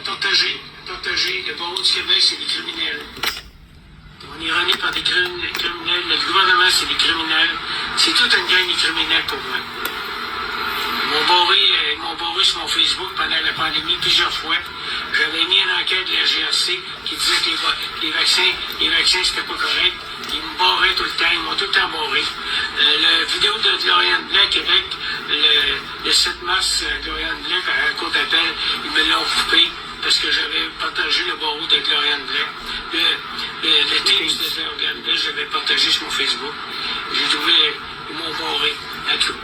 partager le barreau du Québec, c'est des criminels. On est rené par des criminels. Le gouvernement, c'est des criminels. C'est toute une gang de criminels pour moi. Ils m'ont barré sur mon Facebook pendant la pandémie plusieurs fois. J'avais mis une enquête de la GRC qui disait que les vaccins, c'était pas correct. Ils me barraient tout le temps, ils m'ont tout le temps barré. La vidéo de Gloriane Blais, Québec, le 7 mars, Gloriane Blais, à la cour d'appel, ils me l'ont coupé parce que j'avais partagé le barreau de Gloriane Blais. Le texte de Gloriane Blais, je l'avais partagé sur mon Facebook. J'ai trouvé, ils m'ont barré à tout.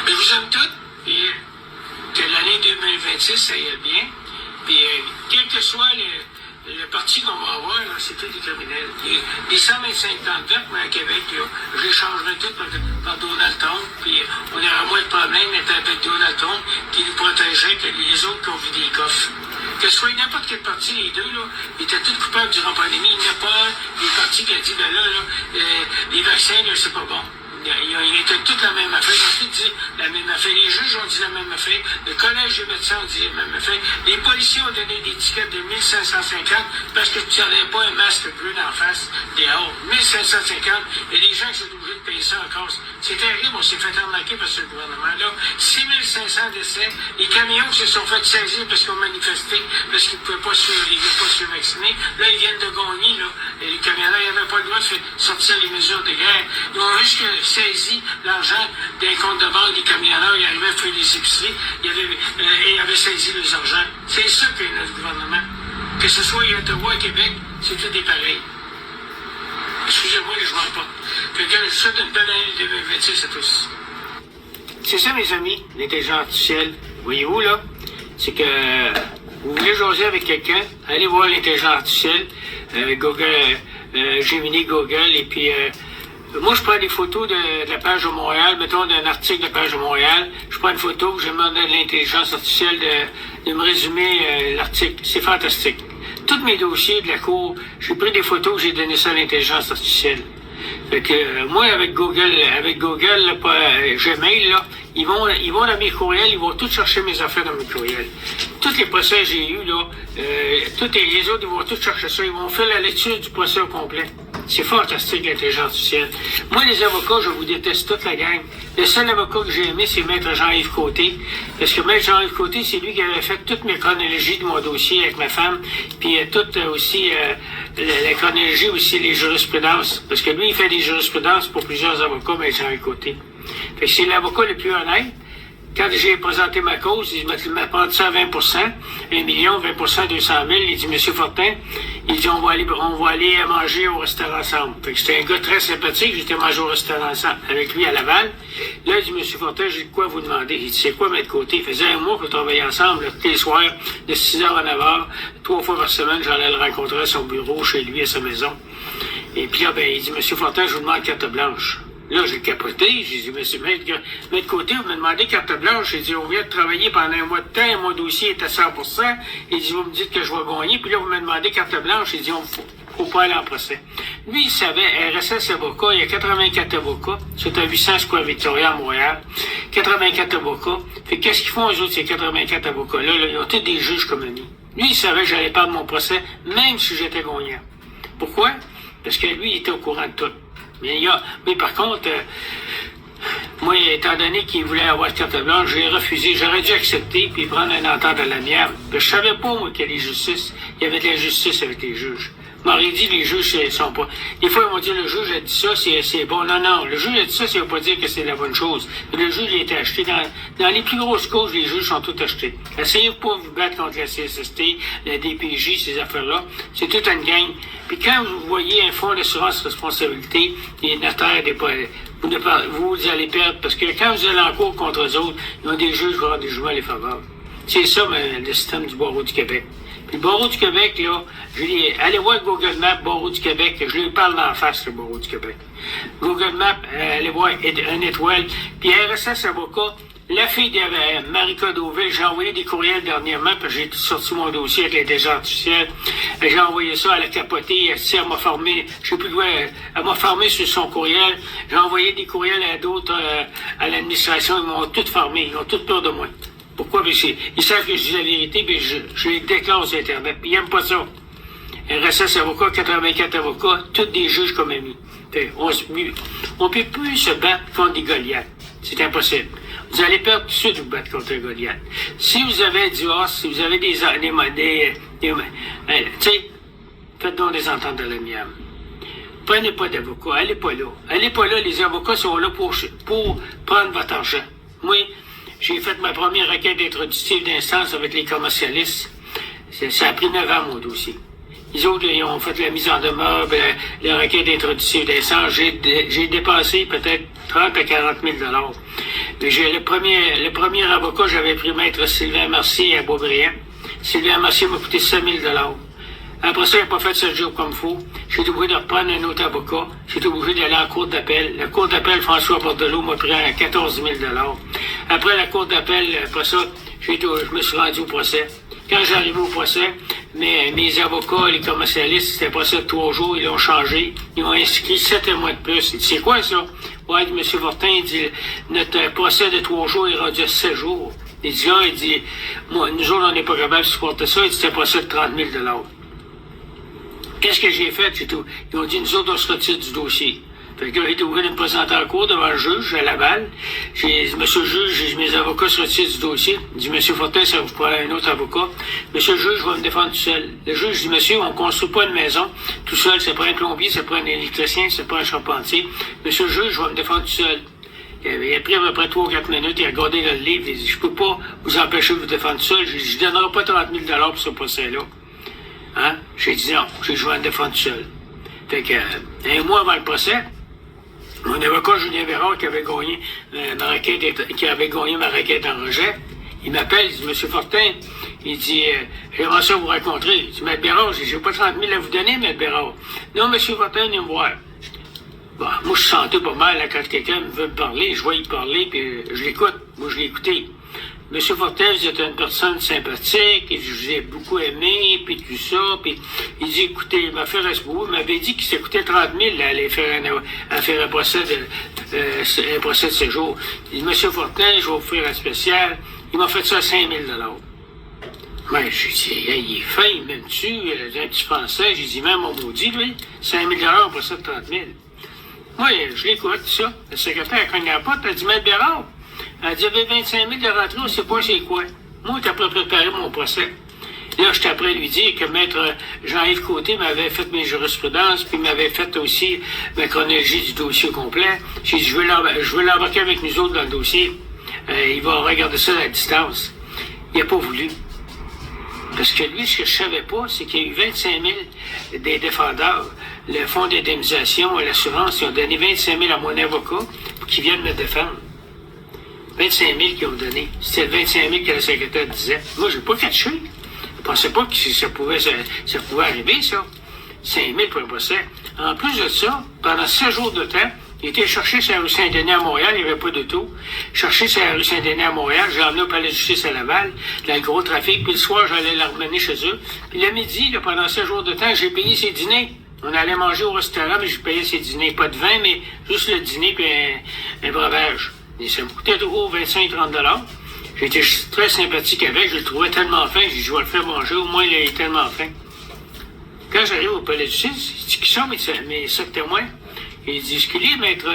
Mais je vous aime toutes, puis que l'année 2026, ça y est bien. Puis quel que soit le parti qu'on va avoir, c'est tous des criminels. Les 125 ans de vote, mais à Québec, là, je les changerai toutes par Donald Trump, puis on aura moins de problèmes avec Donald Trump qui nous protégerait que les autres qui ont vu des coffres. Que ce soit n'importe quel parti, les deux, là, ils étaient tous coupables durant la pandémie. Il n'y a pas des partis qui a dit, ben là, les vaccins, là, c'est pas bon. Ils étaient tous la même affaire. Ils ont tous dit la même affaire. Les juges ont dit la même affaire. Le collège des médecins ont dit la même affaire. Les policiers ont donné des tickets de 1550 parce que tu n'avais pas un masque bleu d'en face dehors. 1550. Et les gens qui sont obligés de payer ça encore. C'est terrible. On s'est fait arnaquer par ce gouvernement-là. 6500 décès. Les camions qui se sont fait saisir parce qu'ils ont manifesté, parce qu'ils ne pouvaient pas se vacciner. Là, ils viennent de gagner. Là. Et les camionneurs n'avaient pas le droit de sortir les mesures de guerre. Ils ont juste saisi l'argent des comptes de banque des camionneurs, ils arrivaient à faire des épiceries, ils avaient saisi les argent. C'est ça que notre gouvernement. Que ce soit à Ottawa, à Québec, c'est tout des pareils. Excusez-moi, je ne vois pas. Fait que je souhaite une belle année 2026 à tous. C'est ça, mes amis, l'intelligence artificielle. Voyez-vous, là? C'est que vous voulez jaser avec quelqu'un, allez voir l'intelligence artificielle, Google, Gemini, Google, et puis moi, je prends des photos de la page de Montréal, mettons d'un article de la page de Montréal. Je prends une photo, je demande à l'intelligence artificielle de me résumer l'article. C'est fantastique. Tous mes dossiers de la Cour, j'ai pris des photos, j'ai donné ça à l'intelligence artificielle. Fait que moi, avec Google, Gmail, là, ils vont dans mes courriels, ils vont tous chercher mes affaires dans mes courriels. Tous les procès que j'ai eus, là, tous les autres, ils vont tous chercher ça. Ils vont faire la lecture du procès au complet. C'est fantastique, l'intelligence artificielle. Moi, les avocats, je vous déteste toute la gang. Le seul avocat que j'ai aimé, c'est Maître Jean-Yves Côté. Parce que Maître Jean-Yves Côté, c'est lui qui avait fait toutes mes chronologies de mon dossier avec ma femme. Puis toute aussi, la chronologie aussi, les jurisprudences. Parce que lui, il fait des jurisprudences pour plusieurs avocats, Maître Jean-Yves Côté. Fait que c'est l'avocat le plus honnête. Quand j'ai présenté ma cause, il m'a pris ça à 20%, 1 million, 20%, 200 000. Il dit, M. Fortin, il dit, on va aller manger au restaurant ensemble. Fait que c'était un gars très sympathique, j'étais manger au restaurant ensemble avec lui à Laval. Là, il dit, M. Fortin, j'ai de quoi vous demander. Il dit, c'est quoi, mettre côté? Il faisait un mois qu'on travaillait ensemble, là, tous les soirs, de 6h à 9h, 3 fois par semaine, j'allais le rencontrer à son bureau, chez lui, à sa maison. Et puis là, il dit, M. Fortin, je vous demande carte blanche. Là, j'ai capoté, j'ai dit, monsieur, de côté, vous me demandez carte blanche. J'ai dit, on vient de travailler pendant un mois de temps, mon dossier est à 100%. Il dit, vous me dites que je vais gagner, puis là, vous me demandez carte blanche. J'ai dit, faut pas aller en procès. Lui, il savait, RSS avocat, il y a 84 avocats, c'est à 800 Square Victoria à Montréal. 84 avocats. Fait qu'est-ce qu'ils font, eux autres, ces 84 avocats-là, là, ils ont tous des juges comme amis. Lui, il savait que j'allais perdre mon procès, même si j'étais gagnant. Pourquoi? Parce que lui, il était au courant de tout. Mais par contre, moi, étant donné qu'il voulait avoir carte blanche, j'ai refusé. J'aurais dû accepter puis prendre une entente à l'amiable. Je savais pas, moi, qu'il y avait justice. Il y avait de la justice avec les juges. Il m'aurait dit, les juges, ils sont pas... Des fois, ils m'ont dit, le juge a dit ça, c'est bon. Non, le juge a dit ça, ça veut pas dire que c'est la bonne chose. Mais le juge, il a été acheté. Dans les plus grosses causes, les juges sont tous achetés. Essayez pas de vous battre contre la CSST, la DPJ, ces affaires-là. C'est toute une gang. Puis quand vous voyez un fonds d'assurance responsabilité, les notaires, vous allez perdre. Parce que quand vous allez en cours contre eux autres, ils ont des juges qui vont avoir des jugements les favorables. C'est ça, le système du barreau du Québec. Puis le barreau du Québec, là, allez voir Google Maps, barreau du Québec, je lui parle d'en face, le barreau du Québec. Google Maps, allez voir une étoile. Puis RSS avocat, la fille de Marika Deauville, j'ai envoyé des courriels dernièrement, parce que j'ai sorti mon dossier avec l'intelligence artificielle. J'ai envoyé ça, elle a capoté, elle m'a formé, je sais plus quoi, elle m'a formé sur son courriel. J'ai envoyé des courriels à d'autres, à l'administration, ils m'ont tout formé, ils ont toutes peur de moi. Pourquoi? Parce ils savent que je dis la vérité, puis je les déclare sur Internet. Ils n'aiment pas ça. RSS avocats, 84 avocats, tous des juges comme amis. On ne peut plus se battre contre des Goliaths. C'est impossible. Vous allez perdre tout de suite vous battre contre un Goliath. Si vous avez un divorce, si vous avez tu sais, faites donc des ententes de l'amiable. Prenez pas d'avocat, allez pas là. Allez pas là, les avocats sont là pour prendre votre argent. Moi, j'ai fait ma première requête introductive d'instance avec les commercialistes. Ça a pris 9 ans, mon dossier. Les autres, ils ont fait la mise en demeure, la requête introductive d'instance. J'ai dépassé peut-être 30 à 40 000 $. Mais le premier avocat, j'avais pris maître Sylvain Mercier à Beaubriand. Sylvain Mercier m'a coûté 7 000 $. Après ça, il n'a pas fait 7 jours comme il faut. J'ai été obligé de reprendre un autre avocat. J'ai été obligé d'aller en cour d'appel. La cour d'appel, François Bordelot m'a pris à 14 000 $. Après la cour d'appel, après ça, je me suis rendu au procès. Quand j'arrivais au procès, mes avocats, les commercialistes, c'était pas ça de 3 jours, ils l'ont changé. Ils ont inscrit 7 mois de plus. Il dit, c'est quoi ça? Ouais, M. Fortin, il dit, notre procès de 3 jours est rendu à 7 jours. Il dit, moi, nous autres, on n'est pas capable de supporter ça. Il dit, c'était un procès de 30 000 $. Qu'est-ce que j'ai fait? Ils ont dit, nous autres, on se retire du dossier. Fait que là, j'ai été obligé de me présenter en cours devant le juge à Laval. J'ai dit, monsieur le juge, mes avocats se retirent du dossier. Il dit, monsieur Fortin, ça vous prend un autre avocat. Monsieur le juge, je vais me défendre tout seul. Le juge dit, monsieur, on ne construit pas une maison tout seul. Ça prend un plombier, ça prend un électricien, ça prend un charpentier. Monsieur le juge, je vais me défendre tout seul. Il a pris à peu près 3 ou 4 minutes, il a regardé le livre, il a dit, je peux pas vous empêcher de vous défendre tout seul. J'ai dit, je ne donnerai pas 30 000 $ pour ce procès-là. Hein? J'ai dit non, je vais me défendre tout seul. Fait que, un mois avant le procès, mon avocat Julien Bérard, qui avait gagné ma requête en rejet, il m'appelle, il dit, monsieur Fortin, il dit, j'aimerais ça vous rencontrer. Il dit, Maître Bérard, j'ai pas 30 000 à vous donner, Maître Bérard. Non, monsieur Fortin, venez me voir. Bon, moi, je sentais pas mal, là, quand quelqu'un veut me parler, je vois y parler, puis je l'écoute. Moi, je l'ai écouté. Monsieur Fortin, vous êtes une personne sympathique, et je vous ai beaucoup aimé, puis tout ça, puis il dit, écoutez, il m'a fait respect, il m'avait dit qu'il s'est coûté 30 000 à aller faire un procès de séjour. Il dit, monsieur Fortin, je vais vous faire un spécial. Il m'a fait ça à 5 000 $. Mais j'ai dit, hey, il est fin, il m'aime-tu, un petit français, j'ai dit, même mon maudit, lui, 5 000 $ pour ça de 30 000. Moi, je l'écoute, ça. Le secrétaire cogne à la porte, elle dit, Maître Bérard, elle dit, il y avait 25 000 de rentrée, on ne sait pas c'est quoi. Moi, t'as pas préparé mon procès. Là, j'étais après lui dire que Maître Jean-Yves Côté m'avait fait mes jurisprudences, puis m'avait fait aussi ma chronologie du dossier complet. J'ai dit, je veux l'embarquer avec nous autres dans le dossier. Il va regarder ça à la distance. Il n'a pas voulu. Parce que lui, ce que je savais pas, c'est qu'il y a eu 25 000 des défendeurs. Le fonds d'indemnisation et l'assurance, ils ont donné 25 000 à mon avocat pour qu'il vienne me défendre. 25 000 qu'ils ont donné. C'était le 25 000 que le secrétaire disait. Moi, je n'ai pas catché. Je pensais pas que ça pouvait arriver, ça. 5 000 pour un procès. En plus de ça, pendant 7 jours de temps, il était cherché sur la rue Saint-Denis à Montréal, il n'y avait pas d'auto. Cherché sur la rue Saint-Denis à Montréal, j'ai emmené au palais de justice à Laval, dans le gros trafic, puis le soir, j'allais la ramener chez eux. Puis le midi, là, pendant 7 jours de temps, j'ai payé ses dîners. On allait manger au restaurant, mais j'ai payé ses dîners. Pas de vin, mais juste le dîner puis un breuvage. Et ça me coûtait toujours 25-30 $. J'étais très sympathique avec, je le trouvais tellement fin, j'ai dit, je vais le faire manger, au moins il est tellement fin. Quand j'arrive au palais de justice, il dit, qui sont mes 7 témoins? Il dit, ce qu'il est, maître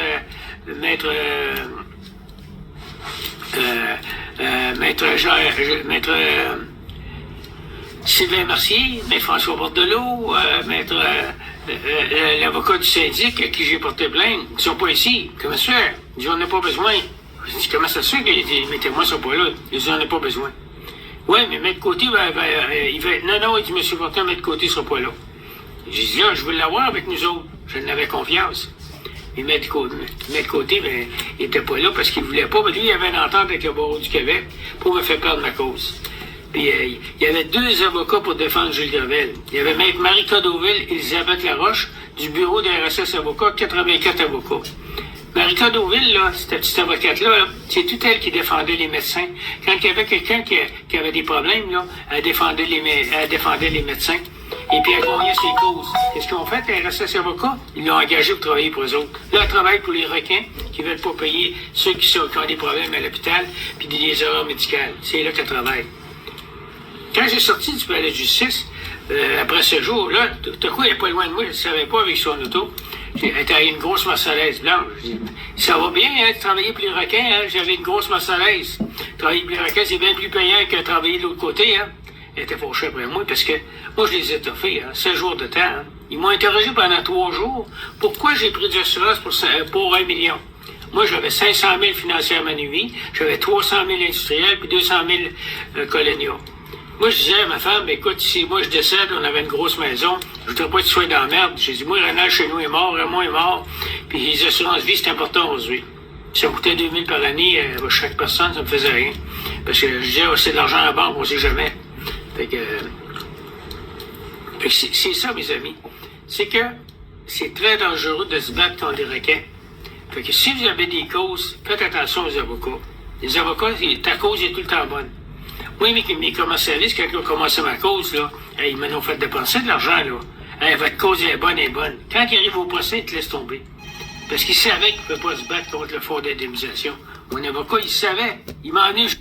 Sylvain Mercier, maître François Bordelot, maître l'avocat du syndic à qui j'ai porté plainte, ils ne sont pas ici. Comment ça fait? Il dit, on n'a pas besoin. Je dis, comment ça se fait que mes témoins ne sont pas là? Il dit, on n'a pas besoin. Oui, mais Maître Côté, il va non, il dit, M. Fortin, Maître Côté ne sera pas là. J'ai dit, là, je veux l'avoir avec nous autres. Je n'avais confiance. Mais Maître Côté, ben, il n'était pas là parce qu'il ne voulait pas. Mais lui, il avait une entente avec le barreau du Québec pour me faire perdre ma cause. Puis il y avait 2 avocats pour défendre Gilles Gravel. Il y avait Maître Marie-Claude Auville et Elisabeth Laroche du bureau des RSS avocats, 84 avocats. Marie-Claude Auville, là, cette petite avocate-là, là, c'est tout elle qui défendait les médecins. Quand il y avait quelqu'un qui avait des problèmes, là, elle défendait les médecins. Et puis, elle gagnait ses causes. Qu'est-ce qu'ils ont fait, les RSS avocats? Ils l'ont engagé pour travailler pour eux autres. Là, elle travaille pour les requins qui ne veulent pas payer ceux qui ont des problèmes à l'hôpital puis des erreurs médicales. C'est là qu'elle travaille. Quand j'ai sorti du palais de justice, après ce jour-là, tout à coup, elle n'est pas loin de moi, je ne savais pas avec son auto. Elle était une grosse Mercedes blanche. Je dis, ça va bien, hein, de travailler pour les requins, hein? J'avais une grosse Mercedes. Travailler pour les requins, c'est bien plus payant que travailler de l'autre côté, hein. Elle était fâchée après moi, parce que moi, je les ai toffés, hein, 16 jours de temps. Hein. Ils m'ont interrogé pendant 3 jours. Pourquoi j'ai pris de l'assurance pour 1 million? Moi, j'avais 500 000 financièrement nuits, j'avais 300 000 industriels, puis 200 000 coloniaux. Moi, je disais à ma femme, écoute, si moi je décède, on avait une grosse maison, je voudrais pas que tu sois dans la merde. J'ai dit, moi, Renal chez nous est mort, Raymond est mort, puis les assurances vie, c'est important aujourd'hui. Ça me coûtait 2 000 par année à chaque personne, ça me faisait rien. Parce que je disais, oh, c'est de l'argent à la banque, on sait jamais. Fait que c'est ça, mes amis. C'est que c'est très dangereux de se battre contre des requins. Fait que si vous avez des causes, faites attention aux avocats. Les avocats, ta cause est tout le temps bonne. Oui, mais mes commercialistes, quand ils ont commencé ma cause, là, ils m'ont fait dépenser de l'argent, là. Votre cause est bonne. Quand ils arrivent au procès, ils te laissent tomber. Parce qu'ils savaient qu'ils ne pouvaient pas se battre contre le fonds d'indemnisation. Mon avocat, il savait. Il m'en est...